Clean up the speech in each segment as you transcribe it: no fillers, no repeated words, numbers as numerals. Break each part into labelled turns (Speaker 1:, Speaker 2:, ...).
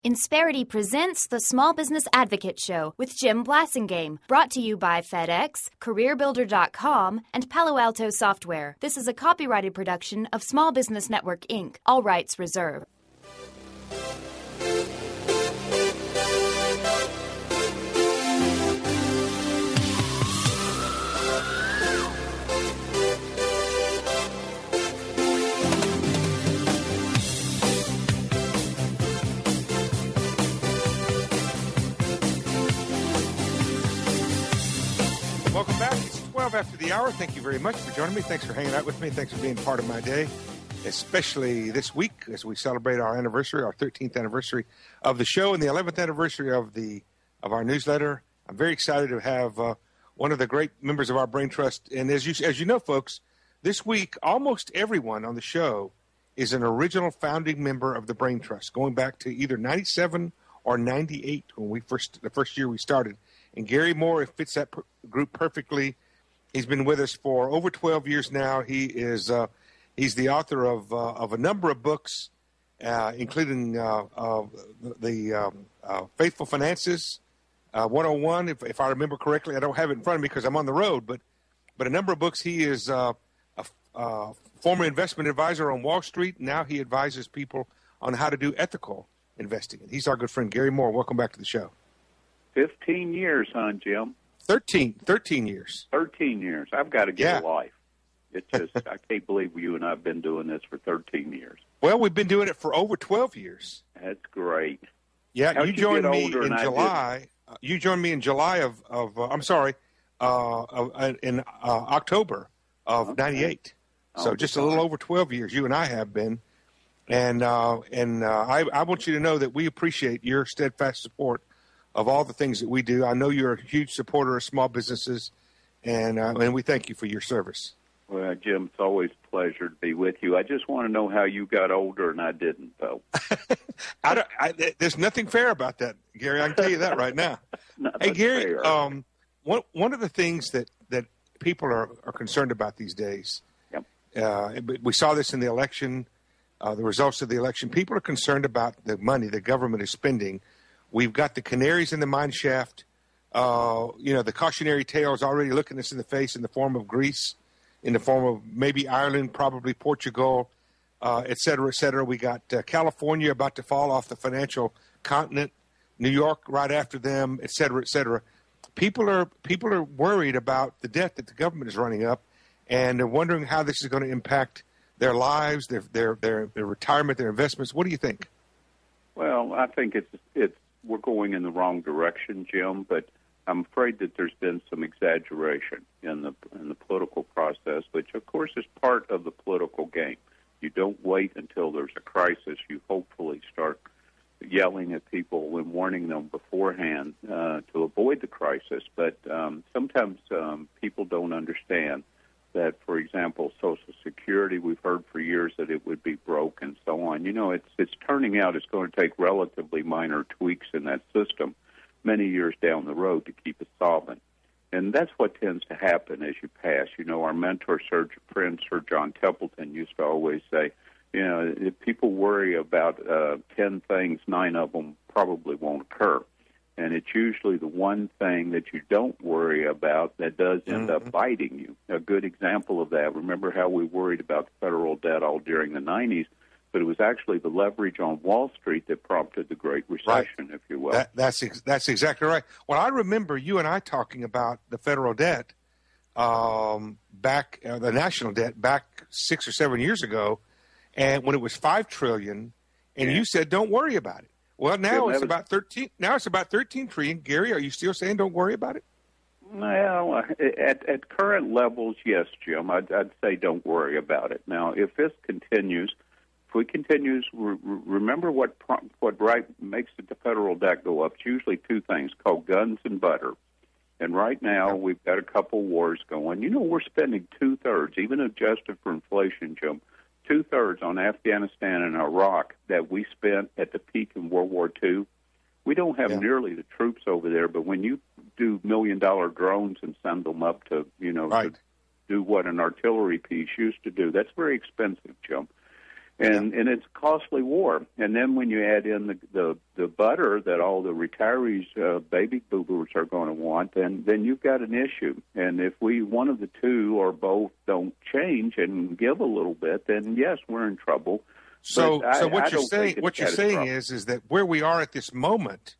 Speaker 1: Insperity presents the Small Business Advocate Show with Jim Blasingame, brought to you by FedEx, CareerBuilder.com, and Palo Alto Software. This is a copyrighted production of Small Business Network, Inc., all rights reserved.
Speaker 2: Welcome back. It's 12 after the hour. Thank you very much for joining me. Thanks for hanging out with me. Thanks for being part of my day, especially this week as we celebrate our anniversary, our 13th anniversary of the show and the 11th anniversary of our newsletter. I'm very excited to have one of the great members of our Brain Trust. And as you know, folks, this week, almost everyone on the show is an original founding member of the Brain Trust, going back to either 97 or 98 when the first year we started. And Gary Moore fits that group perfectly. He's been with us for over 12 years now. He's the author of a number of books, including the Faithful Finances 101, if I remember correctly. I don't have it in front of me because I'm on the road, but a number of books. He is a former investment advisor on Wall Street. Now he advises people on how to do ethical investing. And he's our good friend, Gary Moore. Welcome back to the show.
Speaker 3: 15 years, huh, Jim?
Speaker 2: 13 years.
Speaker 3: 13 years. I've got to get a life. It just, I can't believe you and I have been doing this for 13 years.
Speaker 2: Well, we've been doing it for over 12 years.
Speaker 3: That's great.
Speaker 2: Yeah,
Speaker 3: How'd
Speaker 2: you joined me in
Speaker 3: July.
Speaker 2: You joined me in July in October of 98. So just a little over 12 years you and I have been. And I want you to know that we appreciate your steadfast support of all the things that we do. I know you're a huge supporter of small businesses, and we thank you for your service.
Speaker 3: Well, Jim, it's always a pleasure to be with you. I just want to know how you got older and I didn't, though.
Speaker 2: There's nothing fair about that, Gary. I can tell you that right now. Hey, Gary, one of the things that people are concerned about these days, we saw this in the election, the results of the election. People are concerned about the money the government is spending. We've got the canaries in the mine shaft. The cautionary tale is already looking us in the face in the form of Greece, in the form of maybe Ireland, probably Portugal, et cetera, et cetera. We got California about to fall off the financial continent, New York right after them, et cetera, et cetera. People are worried about the debt that the government is running up, and they're wondering how this is going to impact their lives, their retirement, their investments. What do you think?
Speaker 3: Well, I think we're going in the wrong direction, Jim, but I'm afraid that there's been some exaggeration in the political process, which, of course, is part of the political game. You don't wait until there's a crisis. You hopefully start yelling at people and warning them beforehand to avoid the crisis. But sometimes people don't understand that, for example, Social Security, we've heard for years that it would be broke and so on. You know, it's turning out it's going to take relatively minor tweaks in that system many years down the road to keep it solvent. And that's what tends to happen as you pass. You know, our mentor, Sir John Templeton, used to always say, you know, if people worry about 10 things, 9 of them probably won't occur. And it's usually the one thing that you don't worry about that does end up biting you. A good example of that, remember how we worried about the federal debt all during the 90s, but it was actually the leverage on Wall Street that prompted the Great Recession, if you will.
Speaker 2: That's exactly right. Well, I remember you and I talking about the federal debt the national debt back 6 or 7 years ago, and when it was $5 trillion, and you said, don't worry about it. Well, now it's about 13. Now it's about 13 trillion. Gary, are you still saying don't worry about it?
Speaker 3: Well, at current levels, yes, Jim. I'd say don't worry about it. Now, if this continues, remember what makes the federal debt go up. It's usually two things called guns and butter. And right now we've got a couple wars going. You know, we're spending 2/3, even adjusted for inflation, Jim. 2/3 on Afghanistan and Iraq that we spent at the peak in World War II. We don't have nearly the troops over there, but when you do $1 million drones and send them up to, to do what an artillery piece used to do, that's very expensive, Jim. And it's a costly war. And then when you add in the butter that all the retirees, baby boomers are going to want, then you've got an issue. And if one of the two or both don't change and give a little bit, then yes, we're in trouble.
Speaker 2: So what you're saying is that where we are at this moment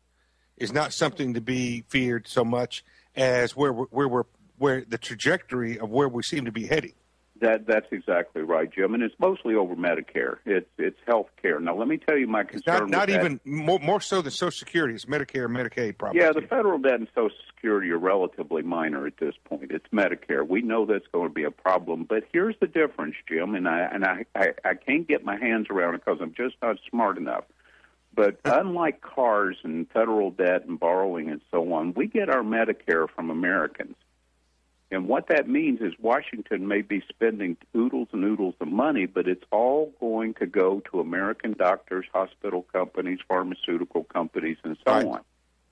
Speaker 2: is not something to be feared so much as where the trajectory of where we seem to be heading.
Speaker 3: That's exactly right, Jim, and it's mostly over Medicare. It's health care. Now, let me tell you my concern.
Speaker 2: Not even more so than Social Security. It's Medicare and Medicaid, probably.
Speaker 3: Yeah, the federal debt and Social Security are relatively minor at this point. It's Medicare. We know that's going to be a problem, but here's the difference, Jim, and I can't get my hands around it because I'm just not smart enough. But unlike cars and federal debt and borrowing and so on, we get our Medicare from Americans. And what that means is Washington may be spending oodles and oodles of money, but it's all going to go to American doctors, hospital companies, pharmaceutical companies, and so on.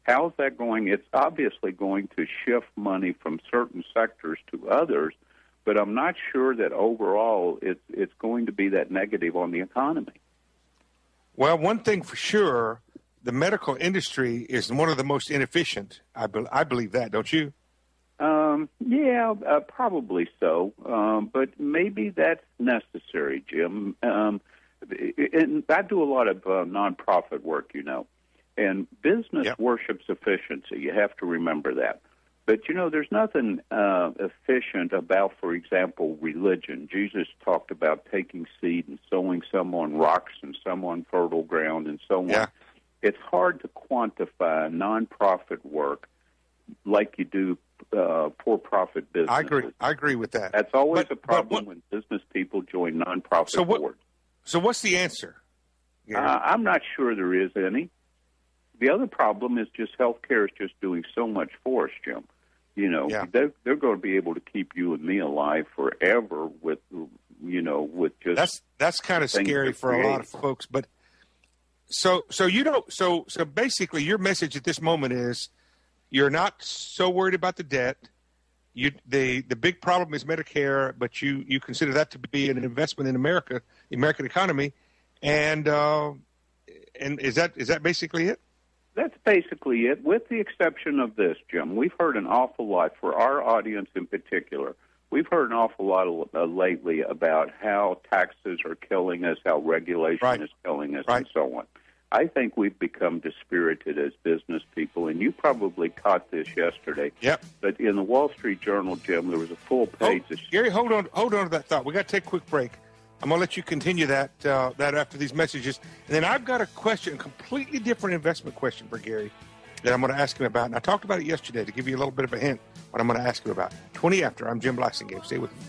Speaker 3: How's that going? It's obviously going to shift money from certain sectors to others, but I'm not sure that overall it's going to be that negative on the economy.
Speaker 2: Well, one thing for sure, the medical industry is one of the most inefficient. I believe that, don't you?
Speaker 3: Probably so, but maybe that's necessary, Jim. And I do a lot of nonprofit work, and business worships efficiency. You have to remember that. But, there's nothing efficient about, for example, religion. Jesus talked about taking seed and sowing some on rocks and some on fertile ground and so on.
Speaker 2: Yeah.
Speaker 3: It's hard to quantify nonprofit work like you do for-profit business.
Speaker 2: I agree with that.
Speaker 3: That's always a problem when business people join nonprofit boards.
Speaker 2: So what's the answer?
Speaker 3: I'm not sure there is any. The other problem is just healthcare is just doing so much for us, Jim. They're going to be able to keep you and me alive forever with just
Speaker 2: that's kind of scary for a lot of folks. But so basically, your message at this moment is, you're not so worried about the debt. The big problem is Medicare, but you consider that to be an investment in America, the American economy, and is that basically it?
Speaker 3: That's basically it, with the exception of this, Jim. We've heard an awful lot, for our audience in particular, we've heard an awful lot lately about how taxes are killing us, how regulation is killing us, and so on. I think we've become dispirited as business people, and you probably caught this yesterday.
Speaker 2: Yep.
Speaker 3: But in the Wall Street Journal, Jim, there was a full page.
Speaker 2: Gary, hold on to that thought. We got to take a quick break. I'm going to let you continue that after these messages, and then I've got a question, a completely different investment question for Gary that I'm going to ask him about. And I talked about it yesterday to give you a little bit of a hint what I'm going to ask him about. 20 after. I'm Jim Blasingame. Stay with me.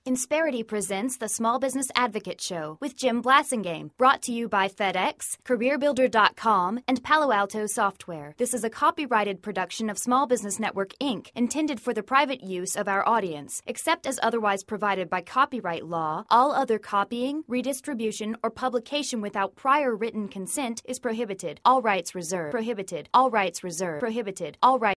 Speaker 1: Insperity presents the Small Business Advocate Show with Jim Blasingame, brought to you by FedEx, CareerBuilder.com, and Palo Alto Software. This is a copyrighted production of Small Business Network, Inc., intended for the private use of our audience. Except as otherwise provided by copyright law, all other copying, redistribution, or publication without prior written consent is prohibited. All rights reserved. Prohibited. All rights reserved. Prohibited. All rights